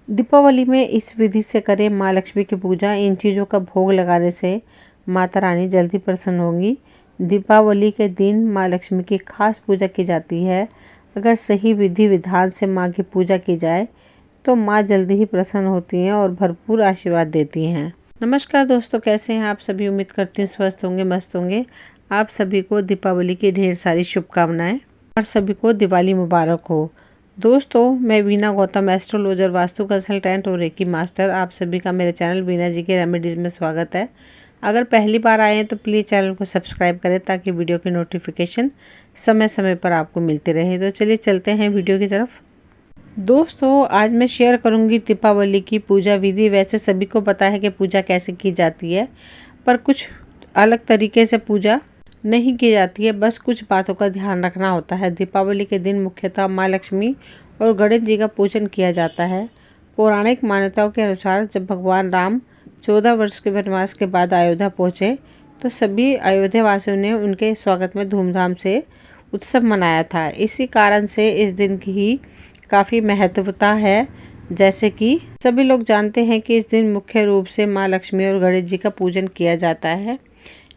दीपावली में इस विधि से करें माँ लक्ष्मी की पूजा। इन चीज़ों का भोग लगाने से माता रानी जल्दी प्रसन्न होंगी। दीपावली के दिन माँ लक्ष्मी की खास पूजा की जाती है। अगर सही विधि विधान से माँ की पूजा की जाए तो माँ जल्दी ही प्रसन्न होती हैं और भरपूर आशीर्वाद देती हैं। नमस्कार दोस्तों, कैसे हैं आप सभी? उम्मीद करती हूँ स्वस्थ होंगे, मस्त होंगे। आप सभी को दीपावली की ढेर सारी शुभकामनाएं और सभी को दिवाली मुबारक हो। दोस्तों, मैं वीना गौतम, एस्ट्रोलॉजर, वास्तु कंसल्टेंट और रेकी मास्टर। आप सभी का मेरे चैनल वीना जी के रेमेडीज़ में स्वागत है। अगर पहली बार आए हैं तो प्लीज़ चैनल को सब्सक्राइब करें ताकि वीडियो की नोटिफिकेशन समय समय पर आपको मिलती रहे। तो चलिए चलते हैं वीडियो की तरफ। दोस्तों, आज मैं शेयर करूंगी दीपावली की पूजा विधि। वैसे सभी को पता है कि पूजा कैसे की जाती है, पर कुछ अलग तरीके से पूजा नहीं की जाती है। बस कुछ बातों का ध्यान रखना होता है। दीपावली के दिन मुख्यतः माँ लक्ष्मी और गणेश जी का पूजन किया जाता है। पौराणिक मान्यताओं के अनुसार जब भगवान राम 14 वर्ष के वनवास के बाद अयोध्या पहुँचे तो सभी अयोध्या वासियों ने उनके स्वागत में धूमधाम से उत्सव मनाया था। इसी कारण से इस दिन की ही काफ़ी महत्वता है। जैसे कि सभी लोग जानते हैं कि इस दिन मुख्य रूप से माँ लक्ष्मी और गणेश जी का पूजन किया जाता है।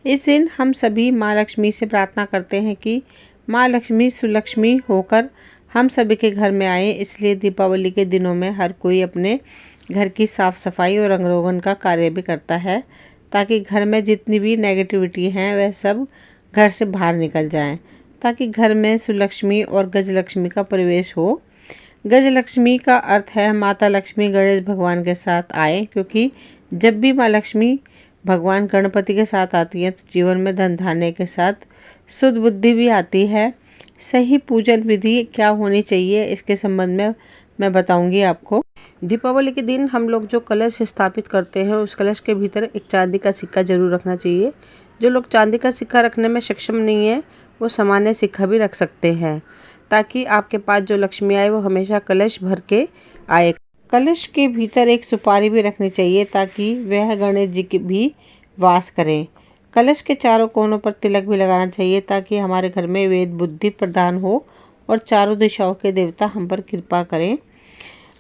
इस दिन हम सभी माँ लक्ष्मी से प्रार्थना करते हैं कि माँ लक्ष्मी सुलक्ष्मी होकर हम सभी के घर में आए। इसलिए दीपावली के दिनों में हर कोई अपने घर की साफ़ सफाई और रंग रोगन का कार्य भी करता है ताकि घर में जितनी भी नेगेटिविटी हैं वह सब घर से बाहर निकल जाएं, ताकि घर में सुलक्ष्मी और गजलक्ष्मी का प्रवेश हो। गजलक्ष्मी का अर्थ है माता लक्ष्मी गणेश भगवान के साथ आए, क्योंकि जब भी माँ लक्ष्मी भगवान गणपति के साथ आती हैं तो जीवन में धन धान्य के साथ शुद्ध बुद्धि भी आती है। सही पूजन विधि क्या होनी चाहिए इसके संबंध में मैं बताऊंगी आपको। दीपावली के दिन हम लोग जो कलश स्थापित करते हैं उस कलश के भीतर एक चांदी का सिक्का जरूर रखना चाहिए। जो लोग चांदी का सिक्का रखने में सक्षम नहीं है वो सामान्य सिक्का भी रख सकते हैं, ताकि आपके पास जो लक्ष्मी आए वो हमेशा कलश भर के आए। कलश के भीतर एक सुपारी भी रखनी चाहिए ताकि वह गणेश जी की भी वास करें। कलश के चारों कोनों पर तिलक भी लगाना चाहिए ताकि हमारे घर में वेद बुद्धि प्रदान हो और चारों दिशाओं के देवता हम पर कृपा करें।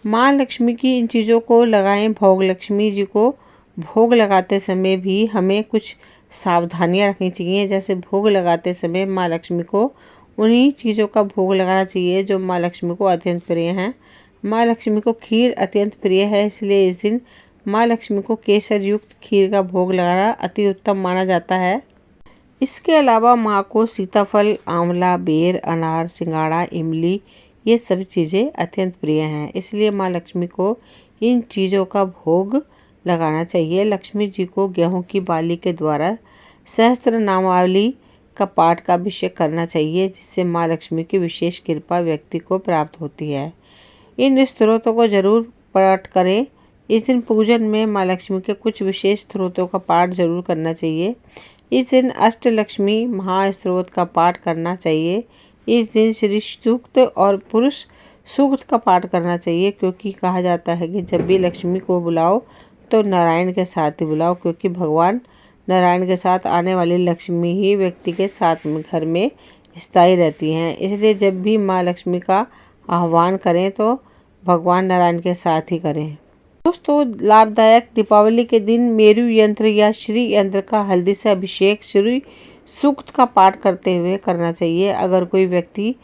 माँ लक्ष्मी की इन चीज़ों को लगाएं। भोग लक्ष्मी जी को भोग लगाते समय भी हमें कुछ सावधानियाँ रखनी चाहिए। जैसे भोग लगाते समय माँ लक्ष्मी को उन्हीं चीज़ों का भोग लगाना चाहिए जो माँ लक्ष्मी को अत्यंत प्रिय हैं। माँ लक्ष्मी को खीर अत्यंत प्रिय है, इसलिए इस दिन माँ लक्ष्मी को केसर युक्त खीर का भोग लगाना अति उत्तम माना जाता है। इसके अलावा माँ को सीताफल, आंवला, बेर, अनार, सिंघाड़ा, इमली ये सभी चीज़ें अत्यंत प्रिय हैं, इसलिए माँ लक्ष्मी को इन चीज़ों का भोग लगाना चाहिए। लक्ष्मी जी को गेहूं की बाली के द्वारा सहस्त्र नामावली का पाठ का अभिषेक करना चाहिए, जिससे माँ लक्ष्मी की विशेष कृपा व्यक्ति को प्राप्त होती है। इन स्त्रोतों को जरूर पाठ करें। इस दिन पूजन में माँ लक्ष्मी के कुछ विशेष स्त्रोतों का पाठ जरूर करना चाहिए। इस दिन अष्टलक्ष्मी महास्त्रोत का पाठ करना चाहिए। इस दिन श्री सूक्त और पुरुष सूक्त का पाठ करना चाहिए, क्योंकि कहा जाता है कि जब भी लक्ष्मी को बुलाओ तो नारायण के साथ ही बुलाओ, क्योंकि भगवान नारायण के साथ आने वाली लक्ष्मी ही व्यक्ति के साथ में घर में स्थायी रहती हैं। इसलिए जब भी माँ लक्ष्मी का आह्वान करें तो भगवान नारायण के साथ ही करें। दोस्तों, लाभदायक दीपावली के दिन मेरु यंत्र या श्री यंत्र का हल्दी से अभिषेक श्री सूक्त का पाठ करते हुए करना चाहिए। अगर कोई व्यक्ति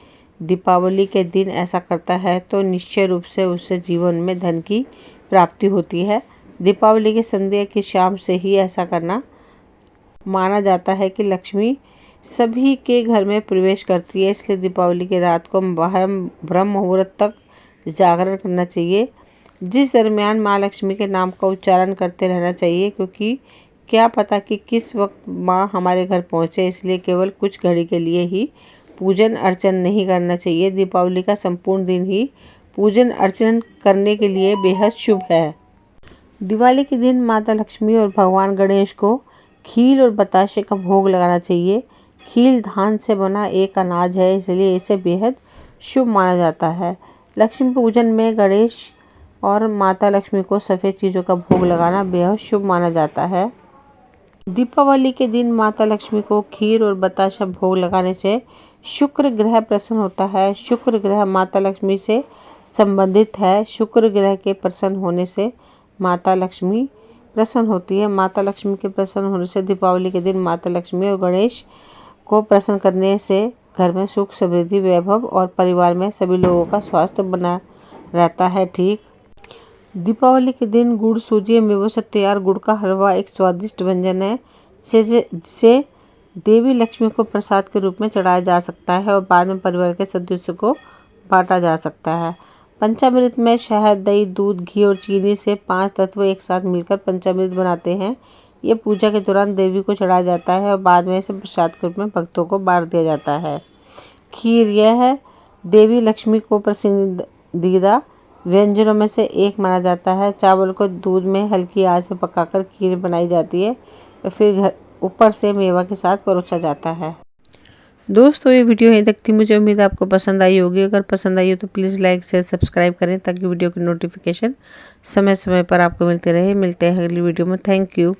दीपावली के दिन ऐसा करता है तो निश्चय रूप से उससे जीवन में धन की प्राप्ति होती है। दीपावली की संध्या की शाम से ही ऐसा करना माना जाता है कि लक्ष्मी सभी के घर में प्रवेश करती है, इसलिए दीपावली की रात को ब्रह्म मुहूर्त तक जागरण करना चाहिए, जिस दरमियान माँ लक्ष्मी के नाम का उच्चारण करते रहना चाहिए, क्योंकि क्या पता कि किस वक्त माँ हमारे घर पहुँचे। इसलिए केवल कुछ घड़ी के लिए ही पूजन अर्चन नहीं करना चाहिए। दीपावली का संपूर्ण दिन ही पूजन अर्चन करने के लिए बेहद शुभ है। दिवाली के दिन माता लक्ष्मी और भगवान गणेश को खीर और बताशे का भोग लगाना चाहिए। खीर धान से बना एक अनाज है, इसलिए इसे बेहद शुभ माना जाता है। लक्ष्मी पूजन में गणेश और माता लक्ष्मी को सफ़ेद चीज़ों का भोग लगाना बेहद शुभ माना जाता है। दीपावली के दिन माता लक्ष्मी को खीर और बताशा भोग लगाने से शुक्र ग्रह प्रसन्न होता है। शुक्र ग्रह माता लक्ष्मी से संबंधित है। शुक्र ग्रह के प्रसन्न होने से माता लक्ष्मी प्रसन्न होती है। माता लक्ष्मी के प्रसन्न होने से दीपावली के दिन माता लक्ष्मी और गणेश को प्रसन्न करने से घर में सुख समृद्धि वैभव और परिवार में सभी लोगों का स्वास्थ्य बना रहता है। ठीक, दीपावली के दिन गुड़, सूजी और मेवों से तैयार गुड़ का हलवा एक स्वादिष्ट व्यंजन है जिसे देवी लक्ष्मी को प्रसाद के रूप में चढ़ाया जा सकता है और बाद में परिवार के सदस्यों को बांटा जा सकता है। पंचामृत में शहद, दही, दूध, घी और चीनी से 5 तत्व एक साथ मिलकर पंचामृत बनाते हैं। ये पूजा के दौरान देवी को चढ़ाया जाता है और बाद में इसे प्रसाद के रूप में भक्तों को बांट दिया जाता है। खीर, यह है देवी लक्ष्मी को पसंदीदा व्यंजनों में से एक माना जाता है। चावल को दूध में हल्की आंच पर पकाकर खीर बनाई जाती है और फिर ऊपर से मेवा के साथ परोसा जाता है। दोस्तों, ये वीडियो यहीं तक थी। मुझे उम्मीद है आपको पसंद आई होगी। अगर पसंद आई हो तो प्लीज़ लाइक शेयर सब्सक्राइब करें ताकि वीडियो की नोटिफिकेशन समय समय पर आपको मिलते रहे। मिलते हैं अगली वीडियो में। Thank you.